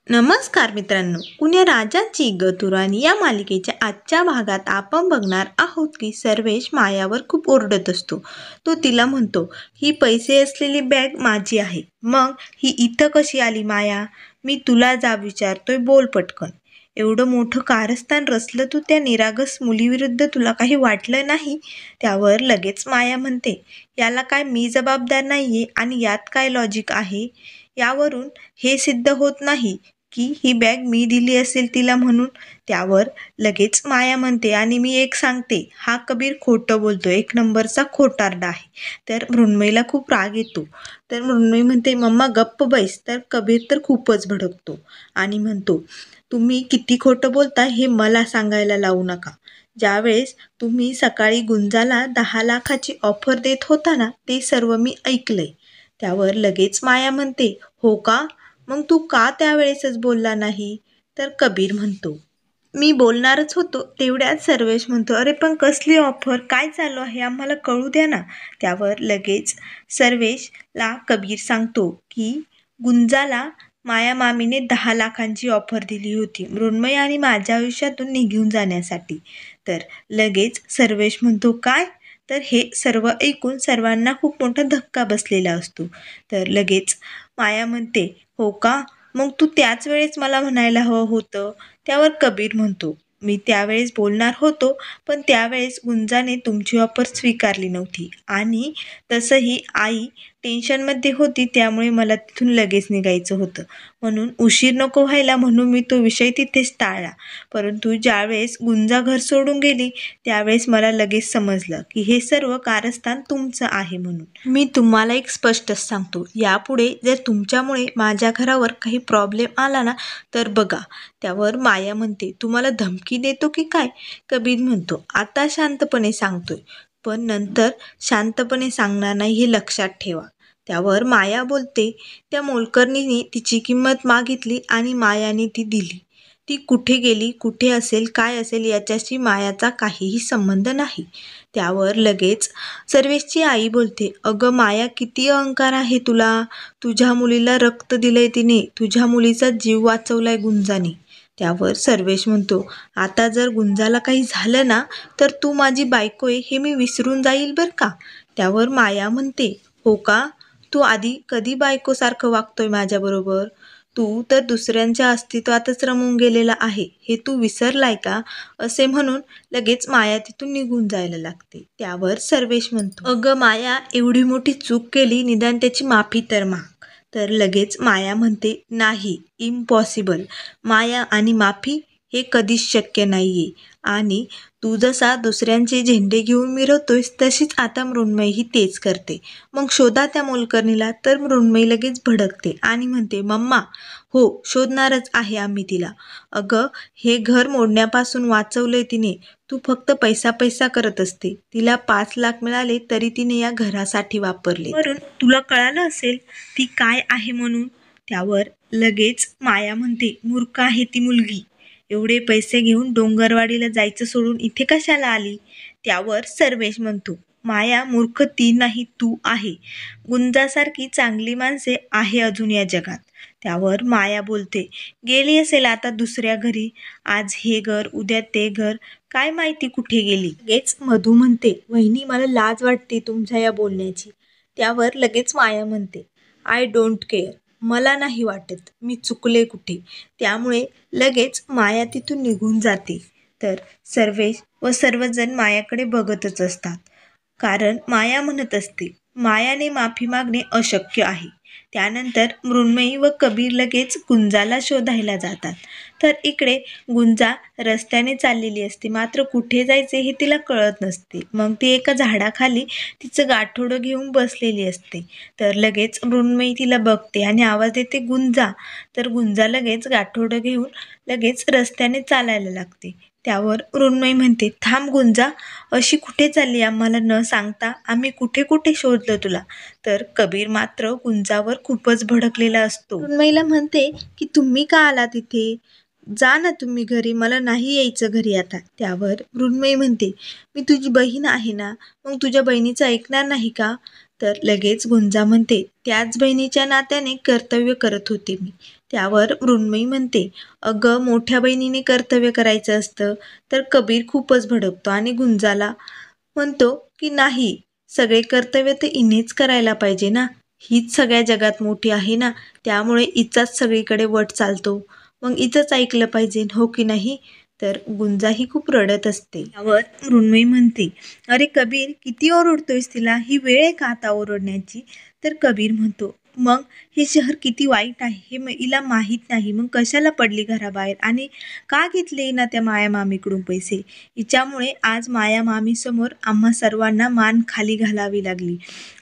नमस्कार मित्रांनो, कुण्या राजाची गतुरानी या मालिकेच्या आजच्या भागात आपण बघणार आहोत की सर्वेश मायावर खूप ओरडत असतो. तो तिला म्हणतो, ही पैसे असलेली बॅग माझी आहे, मग ही इथं कशी आली माया? मी तुला जाब विचारतोय, बोल पटकन. एवढं मोठं कारस्थान रचलं तू त्या निरागस मुलीविरुद्ध, तुला काही वाटलं नाही? त्यावर लगेच माया म्हणते, याला काय मी जबाबदार नाहीये आणि यात काय लॉजिक आहे? यावरून हे सिद्ध होत नाही की ही बॅग मी दिली असेल तिला म्हणून. त्यावर लगेच माया म्हणते, आणि मी एक सांगते, हा कबीर खोटं बोलतो, एक नंबरचा खोटारडा आहे. तर मृण्मयीला खूप राग येतो. तर मृण्मयी म्हणते, मम्मा गप्प बैस. तर कबीर तर खूपच भडकतो आणि म्हणतो, तुम्ही किती खोटं बोलता हे मला सांगायला लावू नका. ज्यावेळेस तुम्ही सकाळी गुंजाला 10 लाखाची ऑफर देत होता ना, ते सर्व मी ऐकलंय. त्यावर लगेच माया म्हणते, हो का? मग तू का त्यावेळेसच बोलला नाही? तर कबीर म्हणतो, मी बोलणारच होतो. तेवढ्यात सर्वेश म्हणतो, अरे पण कसली ऑफर, काय चालू आहे, आम्हाला कळू द्या ना. त्यावर लगेच सर्वेशला कबीर सांगतो की गुंजाला माया मामीने 10 लाखांची ऑफर दिली होती मृण्मयी आणि माझ्या आयुष्यातून निघून जाण्यासाठी. तर लगेच सर्वेश म्हणतो, काय? तर हे सर्व ऐकून सर्वांना खूप मोठा धक्का बसलेला असतो. तर लगेच माया म्हणते, हो का? मग तू त्याच वेळेस मला म्हणायला हवं होतं. त्यावर कबीर म्हणतो, मी त्यावेळेस बोलणार होतो, पण त्यावेळेस गुंजाने तुमची ऑफर स्वीकारली नव्हती आणि तसंही आई टेन्शनमध्ये होती, त्यामुळे मला तिथून लगेच निघायचं होतं. म्हणून उशीर नको व्हायला म्हणून मी तो विषय तिथेच टाळला. परंतु ज्यावेळेस गुंजा घर सोडून गेली त्यावेळेस मला लगेच समजलं की हे सर्व कारस्थान तुमचं आहे म्हणून. मी तुम्हाला एक स्पष्टच सांगतो, यापुढे जर तुमच्यामुळे माझ्या घरावर काही प्रॉब्लेम आला ना तर बघा. त्यावर माया म्हणते, तुम्हाला धमकी देतो की काय? कबीर म्हणतो, आता शांतपणे सांगतोय, पण नंतर शांतपणे सांगणार नाही हे लक्षात ठेवा. त्यावर माया बोलते, त्या मोलकरणीने तिची किंमत मागितली आणि मायाने ती दिली. ती कुठे गेली, कुठे असेल, काय असेल याच्याशी मायाचा काहीही संबंध नाही. त्यावर लगेच सर्वेशची आई बोलते, अगं माया, किती अहंकार आहे तुला. तुझ्या मुलीला रक्त दिलंय तिने, तुझ्या मुलीचा जीव वाचवलाय गुंजाने. त्यावर सर्वेश म्हणतो, आता जर गुंजाला काही झालं ना तर तू माझी बायको आहे हे मी विसरून जाईल बरं का. त्यावर माया म्हणते, हो का? तू आधी कधी बायकोसारखं वागतोय माझ्याबरोबर? तू तर दुसऱ्यांच्या अस्तित्वातच रमून गेलेला आहे, हे तू विसरलाय का? असे म्हणून लगेच माया तिथून निघून जायला लागते. त्यावर सर्वेश म्हणतो, अगं माया, एवढी मोठी चूक केली, निदान त्याची माफी तर माग. तर लगेच माया म्हणते, नाही, इम्पॉसिबल. माया आणि माफी हे कधीच शक्य नाहीये. आणि तू जसा दुसऱ्यांचे झेंडे घेऊन मिरवतोयस तशीच आता मृण्मयी तेच करते. मग शोधा त्या मोलकरणीला. तर मृण्मयी लगेच भडकते आणि म्हणते, मम्मा, हो शोधणारच आहे आम्ही तिला. अगं, हे घर मोडण्यापासून वाचवलंय तिने. तू फक्त पैसा पैसा करत असते. तिला 5 लाख मिळाले तरी तिने या घरासाठी वापरले. वरून तुला कळालं असेल ती काय आहे म्हणून. त्यावर लगेच माया म्हणते, मूर्ख आहे ती मुलगी. एवढे पैसे घेऊन डोंगरवाडीला जायचं सोडून इथे कशाला आली? त्यावर सर्वेश म्हणतो, माया, मूर्ख ती नाही, तू आहे. गुंजासारखी चांगली माणसे आहे अजून या जगात. त्यावर माया बोलते, गेली असेल आता दुसऱ्या घरी. आज हे घर, उद्या ते घर, काय माहिती कुठे गेली. लगेच मधू म्हणते, वहिनी, मला लाज वाटते तुमच्या या बोलण्याची. त्यावर लगेच माया म्हणते, आय डोंट केअर. मला नाही वाटत मी चुकले कुठे. त्यामुळे लगेच माया तिथून निघून जाते. तर सर्वेश व सर्वजण मायाकडे बघतच असतात. कारण माया म्हणत असते, मायाने माफी मागणे अशक्य आहे. त्यानंतर मृण्मयी व कबीर लगेच गुंजाला शोधायला जातात. तर इकडे गुंजा रस्त्याने चाललेली असते, मात्र कुठे जायचे हे तिला कळत नसते. मग ती एका झाडाखाली तिचं गाठोडं घेऊन बसलेली असते. तर लगेच मृण्मयी तिला बघते आणि आवाज देते, गुंजा. तर गुंजा लगेच गाठोडं घेऊन लगेच रस्त्याने चालायला लागते. त्यावर मृण्मयी म्हणते, थांब गुंजा, अशी कुठे चालली आम्हाला न सांगता? आम्ही कुठे कुठे शोधलं तुला. तर कबीर मात्र गुंजावर खूपच भडकलेला असतो. मृण्मयीला म्हणते की तुम्ही का आला तिथे? जा ना तुम्ही घरी, मला नाही यायचं घरी आता. त्यावर मृण्मयी म्हणते, मी तुझी बहीण आहे ना, मग तुझ्या बहिणीचं ऐकणार नाही का? तर लगेच गुंजा म्हणते, त्याच बहिणीच्या नात्याने कर्तव्य करत होते मी. त्यावर मृण्मयी म्हणते, अगं मोठ्या बहिणीने कर्तव्य करायचं असतं. तर कबीर खूपच भडकतो आणि गुंजाला म्हणतो की नाही, सगळे कर्तव्य तर हिनेच करायला पाहिजे ना, हीच सगळ्या जगात मोठी आहे ना, त्यामुळे हिचाच सगळीकडे वट चालतो, मग हिचंच ऐकलं पाहिजे, हो की नाही. तर गुंजाही खूप रडत असते. यावर मृण्मयी म्हणते, अरे कबीर, किती ओरडतोयस तिला, ही वेळ आहे का आता ओरडण्याची. तर कबीर म्हणतो, मग हे शहर किती वाईट आहे हे हिला माहीत नाही, मग कशाला पडली घराबाहेर आणि का घेतले ना त्या माया मामीकडून पैसे. हिच्यामुळे आज माया मामी समोर आम्हा सर्वांना मान खाली घालावी लागली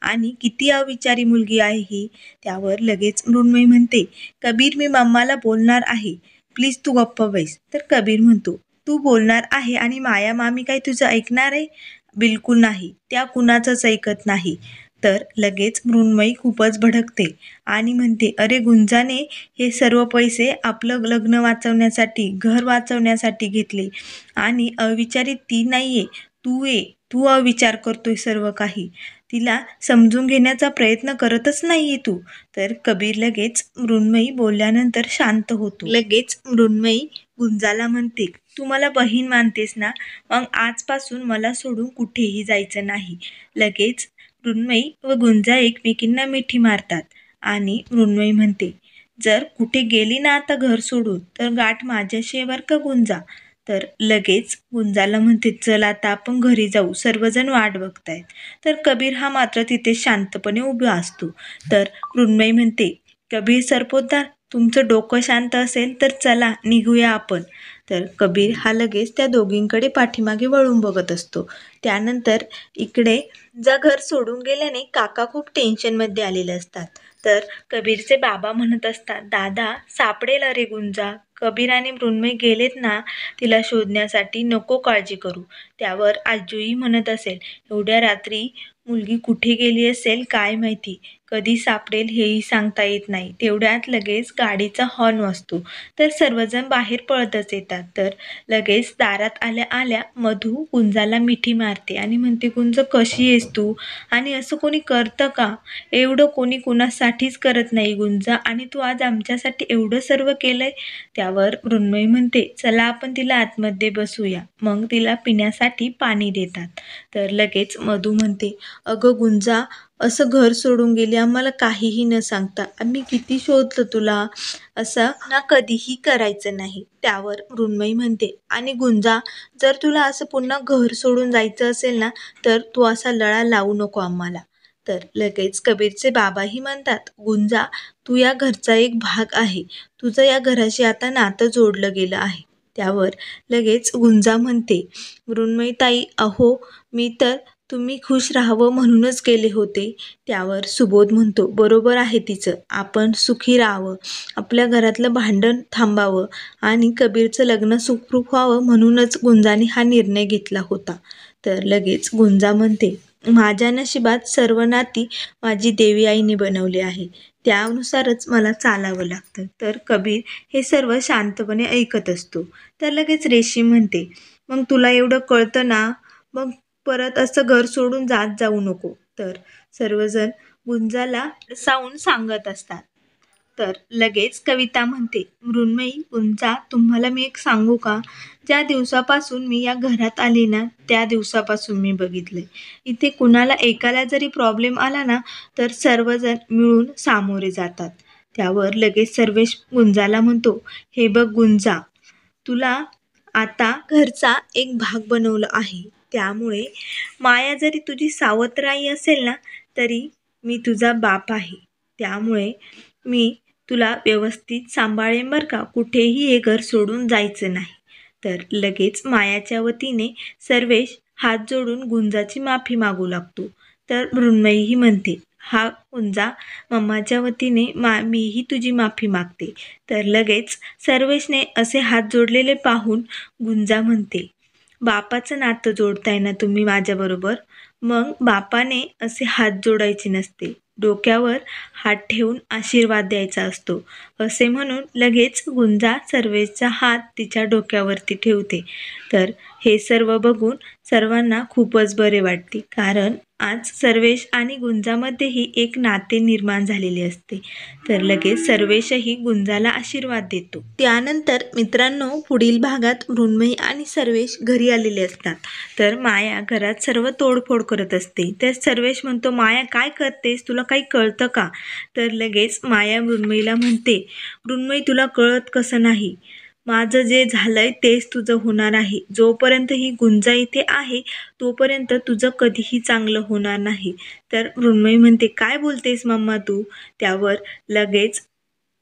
आणि किती अविचारी मुलगी आहे ही. त्यावर लगेच मृण्मयी म्हणते, कबीर मी मम्माला बोलणार आहे, प्लीज तू गप्प बैस. तर कबीर म्हणतो, तू बोलणार आहे आणि माया मामी काय तुझं ऐकणार आहे. बिलकुल नाही, त्या कुणाचंच ऐकत नाही. तर लगेच मृण्मयी खूपच भडकते आणि म्हणते, अरे गुंजाने हे सर्व पैसे आपलं लग्न वाचवण्यासाठी, घर वाचवण्यासाठी घेतले आणि अविचारी ती नाहीये, तू आहे. तू अविचार करतोय सर्व काही, तिला समजून घेण्याचा प्रयत्न करतच नाहीये तू. तर कबीर लगेच मृण्मयी बोलल्यानंतर शांत होतो. लगेच मृण्मयी गुंजाला म्हणते, तू मला बहीण मानतेस ना, मग आजपासून मला सोडून कुठेही जायचं नाही. लगेच मृण्मयी व गुंजा एकमेकींना मिठी मारतात आणि मृण्मयी म्हणते, जर कुठे गेली ना आता घर सोडून तर गाठ माझ्याशी आहे बरं का गुंजा. तर लगेच गुंजाला म्हणते, चल आता आपण घरी जाऊ, सर्वजण वाट बघतायत. तर कबीर हा मात्र तिथे शांतपणे उभा असतो. तर मृण्मयी म्हणते, कबीर सरपोतदार, तुमचं डोकं शांत असेल तर चला निघूया आपण. तर कबीर हा लगेच त्या दोघींकडे पाठीमागे वळून बघत असतो. त्यानंतर इकडे जा घर सोडून गेल्याने काका खूप टेन्शनमध्ये आलेले असतात. तर कबीरचे बाबा म्हणत असतात, दादा सापडेल अरे गुंजा, कबीर आणि मृण्मयी गेलेत ना तिला शोधण्यासाठी, नको काळजी करू. त्यावर आजूही म्हणत असेल, एवढ्या रात्री मुलगी कुठे गेली असेल काय माहिती, कधी सापडेल हेही सांगता येत नाही. तेवढ्यात लगेच गाडीचा हॉर्न वाजतो. तर सर्वजण बाहेर पळतच येतात. तर लगेच दारात आल्या आल्या मधू गुंजाला मिठी मारते आणि म्हणते, गुंज कशी आहेस तू, आणि असं कोणी करतं का, एवढं कोणी कुणासाठीच करत नाही गुंजा, आणि तू आज आमच्यासाठी एवढं सर्व केलंय. त्यावर मृण्मयी म्हणते, चला आपण तिला आतमध्ये बसूया. मग तिला पिण्यासाठी पाणी देतात. तर लगेच मधू म्हणते, अगं गुंजा, असं घर सोडून गेली आम्हाला काहीही न सांगता, आम्ही किती शोधलं तुला, असं ना कधीही करायचं नाही. त्यावर मृण्मयी म्हणते, आणि गुंजा, जर तुला असं पुन्हा घर सोडून जायचं असेल ना तर तू असा लळा लावू नको आम्हाला. तर लगेच कबीरचे बाबाही म्हणतात, गुंजा, तू या घरचा एक भाग आहे, तुझं या घराशी आता नातं जोडलं गेलं आहे. त्यावर लगेच गुंजा म्हणते, मृण्मयी ताई, अहो मी तर तुम्ही खुश राहावं म्हणूनच गेले होते. त्यावर सुबोध म्हणतो, बरोबर आहे तिचं, आपण सुखी राहावं, आपल्या घरातलं भांडण थांबावं आणि कबीरचं लग्न सुखरूप व्हावं म्हणूनच गुंजाने हा निर्णय घेतला होता. तर लगेच गुंजा म्हणते, माझ्या नशिबात सर्व नाती माझी देवी आईने बनवली आहे, त्यानुसारच मला चालावं लागतं. तर कबीर हे सर्व शांतपणे ऐकत असतो. तर लगेच रेशीम म्हणते, मग तुला एवढं कळतं ना, मग परत असं घर सोडून जात जाऊ नको. तर सर्वजण गुंजाला सावून सांगत असतात. तर लगेच कविता म्हणते, मृण्मयी, गुंजा, तुम्हाला मी एक सांगू का, ज्या दिवसापासून मी या घरात आले ना त्या दिवसापासून मी बघितलंय, इथे कुणाला एकाला जरी प्रॉब्लेम आला ना तर सर्वजण मिळून सामोरे जातात. त्यावर लगेच सर्वेश गुंजाला म्हणतो, हे बघ गुंजा, तुला आता घरचा एक भाग बनवलं आहे, त्यामुळे माया जरी तुझी सावत्र आई असेल ना तरी मी तुझा बाप आहे. त्यामुळे मी तुला व्यवस्थित सांभाळेन बरं का, कुठेही हे घर सोडून जायचं नाही. तर लगेच मायाच्या वतीने सर्वेश हात जोडून गुंजाची माफी मागू लागतो. तर मृण्मयीही म्हणते, हा गुंजा, मम्माच्या वतीने मीही तुझी माफी मागते. तर लगेच सर्वेशने असे हात जोडलेले पाहून गुंजा म्हणते, बापाचं नातं जोडताय ना तुम्ही माझ्याबरोबर, मग बापाने असे हात जोडायचे नसते, डोक्यावर हात ठेवून आशीर्वाद द्यायचा असतो. असे म्हणून लगेच गुंजा सर्वेशचा हात तिच्या डोक्यावरती ठेवते. तर हे सर्व बघून सर्वांना खूपच बरे वाटते, कारण आज सर्वेश आणि गुंजामध्येही एक नाते निर्माण झालेले असते. तर लगेच सर्वेशही गुंजाला आशीर्वाद देतो. त्यानंतर मित्रांनो, पुढील भागात मृण्मयी आणि सर्वेश घरी आलेले असतात. तर माया घरात सर्व तोडफोड करत असते. तर सर्वेश म्हणतो, माया काय करतेस, तुला काही कळतं का? तर लगेच माया मृण्मयीला म्हणते, मृण्मयी तुला कळत कसं नाही, माझं जे झालंय तेच तुझं होणार आहे. जोपर्यंत ही गुंजा इथे आहे तोपर्यंत तुझं कधीही चांगलं होणार नाही. तर मृण्मयी म्हणते, काय बोलतेस मम्मा तू? त्यावर लगेच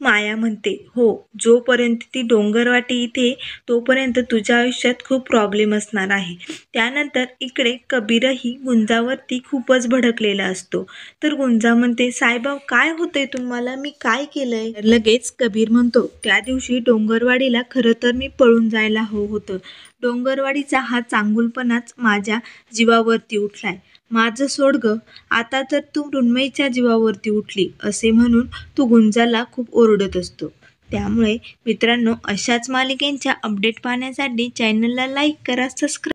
माया म्हणते, हो, जोपर्यंत ती डोंगरवाटी इथे तोपर्यंत तुझ्या आयुष्यात खूप प्रॉब्लेम असणार आहे. त्यानंतर इकडे कबीरही गुंजावरती खूपच भडकलेला असतो. तर गुंजा म्हणते, साईबाब काय होतंय तुम्हाला, मी काय केलंय? लगेच कबीर म्हणतो, त्या दिवशी डोंगरवाडीला खरं तर मी पळून जायला हवं होतं. डोंगरवाडीचा हा चांगुलपणाच माझ्या जीवावरती उठलाय. माझं सोड ग, आता तर तू मृण्मयीच्या जीवावरती उठली, असे म्हणून तो गुंजाला खूप ओरडत असतो. त्यामुळे मित्रांनो, अशाच मालिकेंच्या अपडेट पाहण्यासाठी चॅनलला लाईक करा, सबस्क्राईब